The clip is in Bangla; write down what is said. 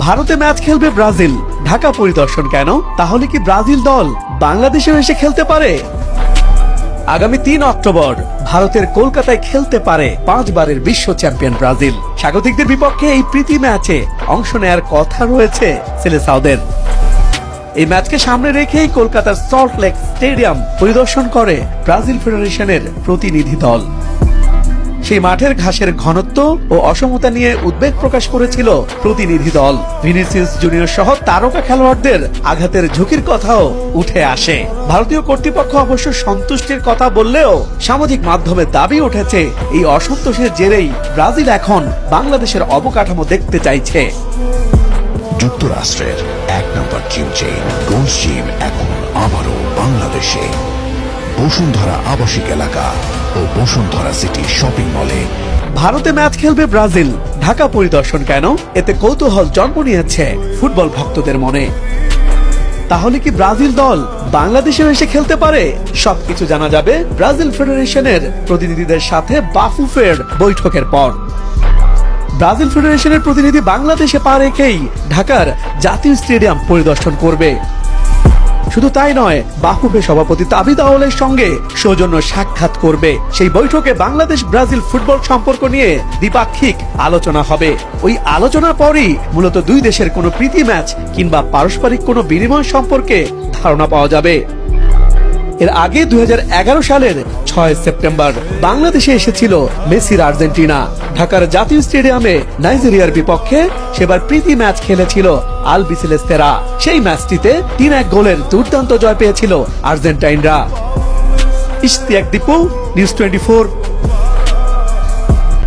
ভারতে ম্যাচ খেলবে ব্রাজিল, ঢাকা পরিদর্শন কেন? তাহলে কি ব্রাজিল দল বাংলাদেশেও এসে খেলতে পারে? আগামী 3 অক্টোবর ভারতের কলকাতায় খেলতে পারে 5 বারের বিশ্ব চ্যাম্পিয়ন ব্রাজিল। স্বাগতিকদের বিপক্ষে এই প্রীতি ম্যাচে অংশ নেয়ার কথা রয়েছে সেলেসাওদের। এই ম্যাচকে সামনে রেখেই কলকাতার সল্ট লেক স্টেডিয়াম পরিদর্শন করে ব্রাজিল ফেডারেশনের প্রতিনিধি দল। সেই মাঠের ঘাসের ঘনত্ব ও অসমতা নিয়ে উদ্বেগ প্রকাশ করেছিল প্রতিনিধি দল। ভিনিসিয়াস জুনিয়র সহ তারকা খেলোয়াড়দের আঘাতের ঝুঁকির কথাও উঠে আসে। ভারতীয় কর্তৃপক্ষ অবশ্য সন্তুষ্টির কথা বললেও সামাজিক মাধ্যমে দাবি উঠেছে এই অসন্তোষের জেরেই ব্রাজিল এখন বাংলাদেশের অবকাঠামো দেখতে চাইছে। যুক্তরাষ্ট্রের 1 নম্বর জিম চেইন গোল্ড জিম এখন আবারও বাংলাদেশে বসুন্ধরা আবাসিক এলাকা ও বসুন্ধরা সিটি শপিং মলে। ভারতে ম্যাচ খেলবে ব্রাজিল, ঢাকা পরিদর্শন কেন? এতে কৌতূহল জন্ম নিয়েছে ফুটবল ভক্তদের মনে। তাহলে কি ব্রাজিল দল বাংলাদেশেও এসে খেলতে পারে? সবকিছু জানা যাবে ব্রাজিল ফেডারেশনের প্রতিনিধিদের সাথে বাফুফের বৈঠকের পর। ব্রাজিল ফেডারেশনের প্রতিনিধি বাংলাদেশে পা রেখেই ঢাকার জাতীয় স্টেডিয়াম পরিদর্শন করবে। শুধু তাই নয়, বাফুফে সভাপতি তাবিদ আউলের সঙ্গে সৌজন্য সাক্ষাৎ করবে। সেই বৈঠকে বাংলাদেশ ব্রাজিল ফুটবল সম্পর্ক নিয়ে দ্বিপাক্ষিক আলোচনা হবে। ওই আলোচনার পরই মূলত দুই দেশের কোনো প্রীতি ম্যাচ কিংবা পারস্পরিক কোনো বিনিময় সম্পর্কে ধারণা পাওয়া যাবে। এর আগে 2011 সালের 6 সেপ্টেম্বর বাংলাদেশে এসেছিল মেসির আর্জেন্টিনা। ঢাকার জাতীয় স্টেডিয়ামে নাইজেরিয়ার বিপক্ষে সেবার প্রীতি ম্যাচ খেলেছিল আলবিসেলেস্তেরা। সেই ম্যাচটিতে 3-1 গোলের দুর্দান্ত জয় পেয়েছিল আর্জেন্টাইনরা। ইশতিয়াক দীপু, নিউজ 24,